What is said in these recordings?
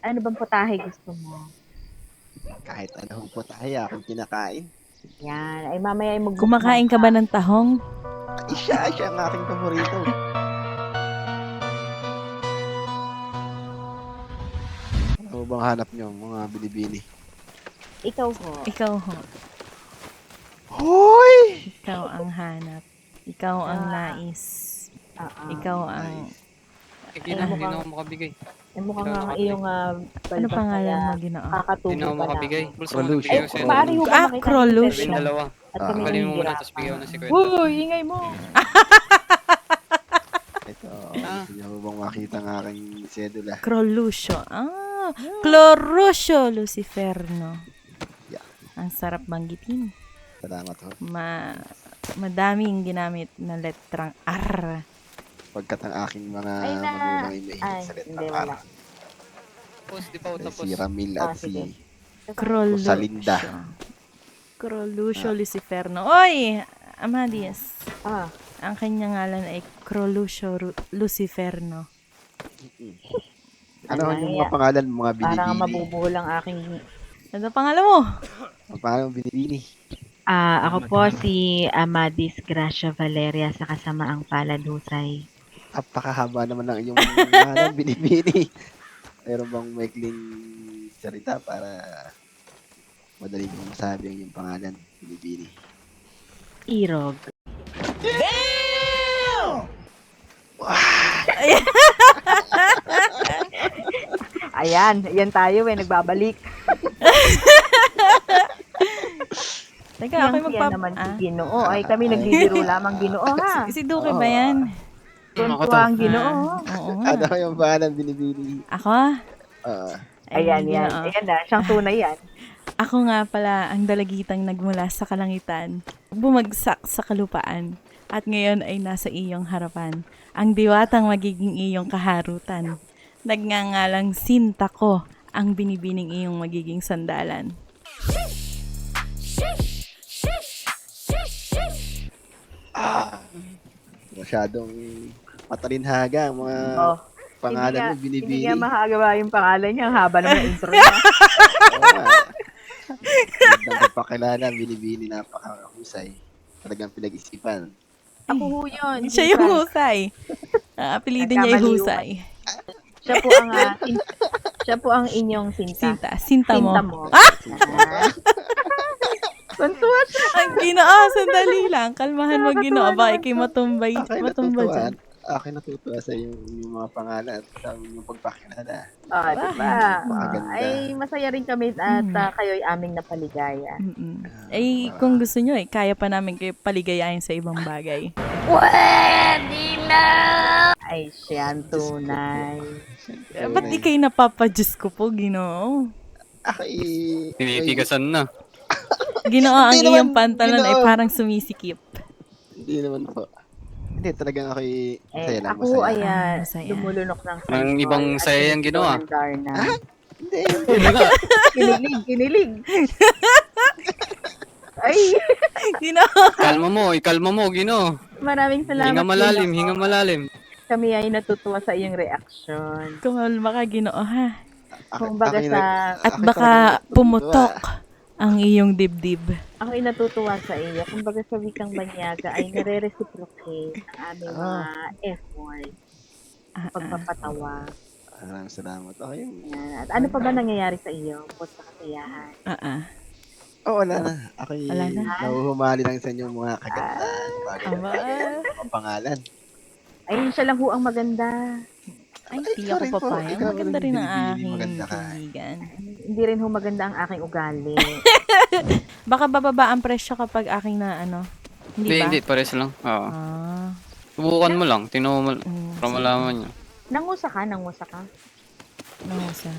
Ano bang putahe gusto mo? Kahit ano po tayo, aking kinakain. Yan. Ay mamaya ay Kumakain ka ba ng tahong? Siya ang aking paborito. Ano bang hanap nyo, mga binibini? Ikaw ho. Ikaw ho. Hoy! Ikaw ang hanap. Ikaw ang nais. Ikaw ang... Sige na, hindi na ako makabigay. Ay mukhang nga iyong Ano pangalan mo, Ginoo? Hindi na kakatubo ako pa makabigay. lang. Bulsa mo Crolution. nagbigay ko sa'yo. Maaari ho ba Ah, makita Crolution. Kami dalawa. At kami Galing mo muna, nanghihirapan. tapos bigyan ko ng 50. Uy, ingay mo. Ito, gusto nyo bang makita ng aking sedula? Crolucio. Clorusio Luciferno. Yeah. Ang sarap banggitin. Salamat ho. Madaming ginamit na letrang R. Pagkat ang aking mga Ay, magulang ay may ay, sa hindi, letrang wala. R. Tapos, di pa ako tapos. Si Ramil at sige. si Crolucio. Rosalinda. Crolucio Luciferno. Oy! Amadias. Ang kanyang ngalan ay Crolucio Luciferno. Ano yung mga pangalan mo, mga binibini? Parang mabubuhol ang aking... Ano pangalan mo? Ang pangalan mo binibini? Ako po si Amadis Gracia Valeria sa kasamaang palad husay. Napakahaba naman ng iyong pangalan, binibini. Meron bang maikling salita para madali kong masabi ang iyong pangalan, binibini? Irog. Ayan, yan tayo nagbabalik. Teka, ako'y Yan naman si Ginoo. Ay, kami nagbibiro lamang Ginoo, ha? Si Duque ba yan? Tuntua ang Ginoo. Oo nga. Ano yung pangalan, binibini? Ako? Ayan, yan. Ginoo. Ayan na, siyang tunay yan. Ako nga pala ang dalagitang nagmula sa kalangitan, bumagsak sa kalupaan, at ngayon ay nasa iyong harapan. Ang diwatang magiging iyong kaharutan. Nagngangalang Sinta ko, ang binibining iyong magiging sandalan. Masyadong matalinhaga ang mga pangalan mo, Hindi binibini. nga mahagawa yung pangalan niya. Ang haba naman yung intro niya. Magandang pagpakilala, binibini, napakahusay. Talagang pinag-isipan. Ako ho yun. Siya yung husay. Ang apelido niya ay husay. Siya po ang inyong sinta. Sinta mo. Sinta mo. Tuntua siya. Ang Ginoo, sandali lang. Kalmahan mo, Ginoo. Baka ikay matumbay. Matumba dyan. Akin natutuwa sa yung mga pangalan at sa yung pagpakilala. Diba? Maganda. Ay, masaya rin kami at kayo'y aming napaligaya. Ay, kung gusto nyo, kaya pa namin kayo paligayahin sa ibang bagay. Ay, siya ang tunay. Ba't di kayo napapadyos ko po, Ginoo? Tinitigasan na. Ginoo, ang Hindi iyong naman, pantalon ay Ginoo. parang sumisikip. Hindi naman po. Hindi, talagang ako'y masaya lang, Ako masaya. ay Masaya. lumulunok ng Ang ibang saya yan, Ginoo, Darna. Hindi. Kinilig. Ay, Ginoo! Ikalma mo, Gino. maraming salamat. Hinga malalim. Kami ay natutuwa sa iyong reaksyon. Kumalma ka, Ginoo, ha? Kung baga Ako'y sa... At ako'y baka talagang pumutok ang iyong dibdib. Ako ay natutuwa sa iyo. Kung baga sa wikang banyaga ay nare-reciprocate ang aming mga effort. Pagpapatawa. Maraming salamat. Okay. Yan. At ano pa ba nangyayari sa iyo? Bukod sa kasiyahan. Wala na. Ako'y Wala na? nahuhumali lang sa inyong mga kagandahan. Aba. Mga pangalan. Ay, siya lang ho ang maganda. Ay, di ikaw ako rin po. papayag. Ikaw Maganda rin rin ang binibini, aking maganda ka. kaibigan. Hindi rin ho maganda ang aking ugali. Baka bababa ang presyo kapag aking na ano. Hindi ba? Hindi, pares lang. Oo. Ah. Subukan mo lang. Tinuha mo lang. Para sige. malaman niya. Nangusa ka. Ano sa?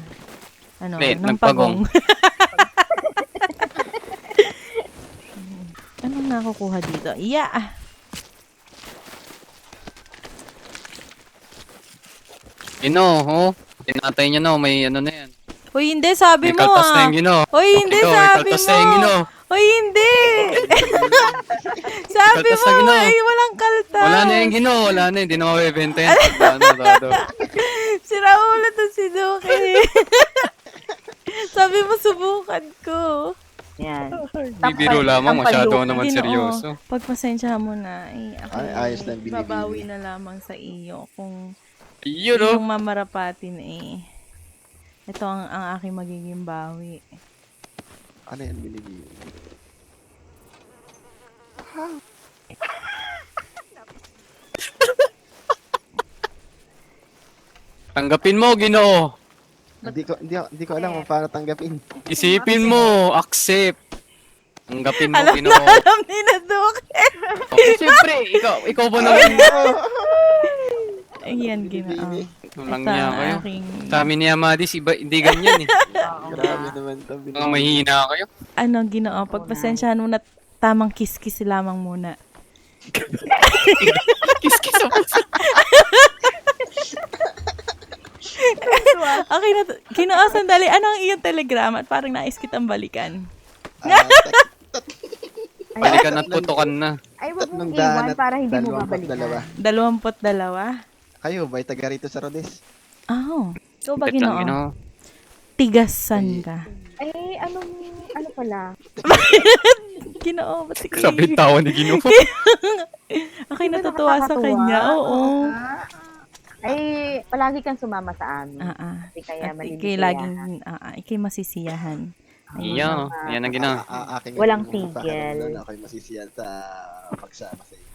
Ano? Hindi, Ng nagpagong. pagong. Anong nakukuha dito? Yeah! Gino, tinatay niya na. May ano na yan. Uy, hindi, sabi May mo kaltas na ah. yung Gino. Uy, hindi, Ikaw, may sabi kaltas na yung mo. Gino. Uy, hindi! Sabi Kaltas mo, na, Gino. ay, walang kaltas. Wala na yung Gino. Wala na. Hindi na mabibenta yan. Ano. Sira ulo to si Duki. Sabi mo, subukan ko. Yan. Bibiro lamang, masyado Tampal- naman Ginoo, seryoso. pagpasensya mo na. Ako Ayos lang binibini. babawi na lamang sa iyo kung Yun, oh. yung mamarapatin ito ang aking magiging bawi. Ano yan binibini? Tanggapin mo, Ginoo. Hindi ko alam kung paano tanggapin. Isipin mo, accept. Tanggapin mo, Alam na Ginoo. alam ni na Dok. Okay, siyempre, ikaw ba naman? Ayan, Ginoo. Walang Ito niya ang kayo. aking, Sa amin ni Amadis, iba, hindi ganyan eh. Grabe naman to. Mga mahihina kayo. Ginoo, pagpasensyahan mo na tamang kiss-kiss lamang muna. Kiss-kiss ako. Okay na to. Ginoo, sandali. Ano ang iyong telegram? At parang nais kitang balikan. Balikan at putukan na. Ay, wag Tatlong mong iwan daan at para hindi mo 22. babalikan. 22? Kayo, ba'y taga rito sa Rodes? Oh. Ikaw ba, Wait lang, Ginoo? Ginoo. Tigasan ka. Ay, ano pala? Ginoo, ba't ikaw? Sabi tawa ni Ginoo. Okay, natutuwa sa kanya. Oo. Ay, palagi kang sumama sa amin. At Hindi kaya ikay laging, ikay masisiyahan. Iya, yan ang Ginoo. Aking Walang yung tigil. pakiramdam na ako'y masisiyan sa pagsama sa iyo.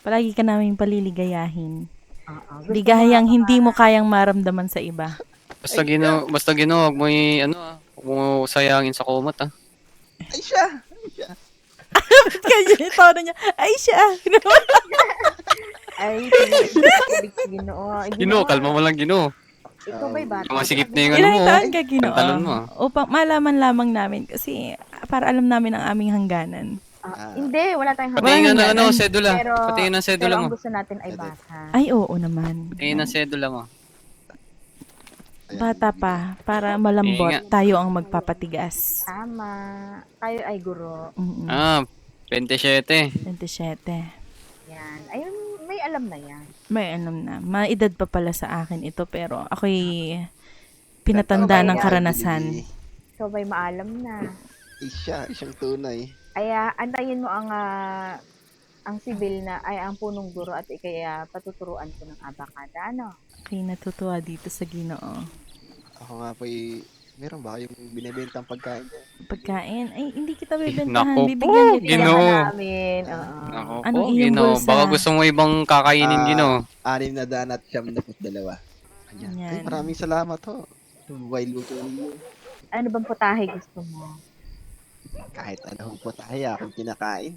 Palagi ka namin paliligayahin. Oo. Ligayang hindi mo kayang maramdaman sa iba. Basta Ginoo, wag mo huwag mo sayangin sa kumot ah. Ay siya! Kaya yung tono niya, ay siya! Ay, Ginoo. Ginoo, kalma mo lang Ginoo. Ikaw ba'y bata? Masikip na yung ano Ilang mo. taon ka, Ginoo? Pantalon mo. Upang malaman lamang namin kasi para alam namin ang aming hangganan. Hindi, wala tayong Patingin Wala nga nga. sedula. Pero, Patingin ng sedula pero mo. ang gusto natin ay bata. Ay, oo naman. Patingin ng sedula mo. Bata pa, para malambot, Ingat. tayo ang magpapatigas. Tama. Tayo ay guro. 27. 27. Yan. Ayun, may alam na yan. May alam na. Maedad pa pala sa akin ito pero ako'y pinatanda ng karanasan. Ikaw ba'y maalam na? Siyang tunay. Kaya antayin mo ang sibil na ay ang punong guro at ikaya patuturuan ko ng abakada, ano? Ako'y natutuwa dito sa Ginoo. Ako nga po'y, meron ba kayong binibentang pagkain dyan? Pagkain, ay hindi kita Nako bibentahan. po, Bibigyan kita. Ginoo. Namin. Oo. Ako Anong po, iyong Ginoo. bulsa? Baka gusto mo ibang kakainin Ginoo. 6 at 72. Ayan. Yan. Ay, maraming salamat ho. While luto ninyo. Ano bang putahe gusto mo? Kahit ano po tayo, akong kinakain.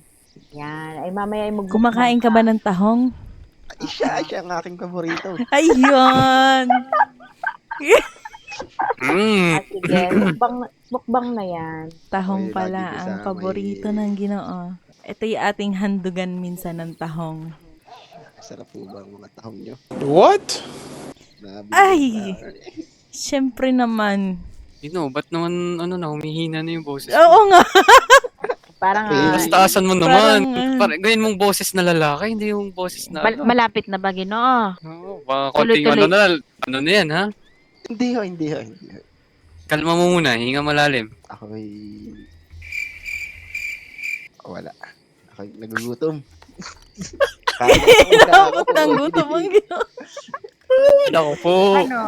Yan. Ay mamaya ay Kumakain ka ba ng tahong? Ay, siya ang aking paborito. Ayun! At sige, mukbang na yan. Tahong Ay, pala lagi ko ang sa paborito may- ng Ginoo. Ito yung ating handugan minsan ng tahong. Sarap po ba ang mga tahong nyo? What? Ay! Siyempre naman. Ginoo, ba't naman humihina na yung boses? Oo nga. Parang Mas taasan mo naman. Parang, Gawin mong boses na lalaki, hindi yung boses na malapit na ba, Ginoo? Oo, baka konting Tuloy-tuloy. ano na yan ha? Hindi ho. Kalma mo muna, hinga malalim. Ako'y... Wala. Ako'y nagugutom. Takot ng gutom ang Ginoo. Ako po. Ano?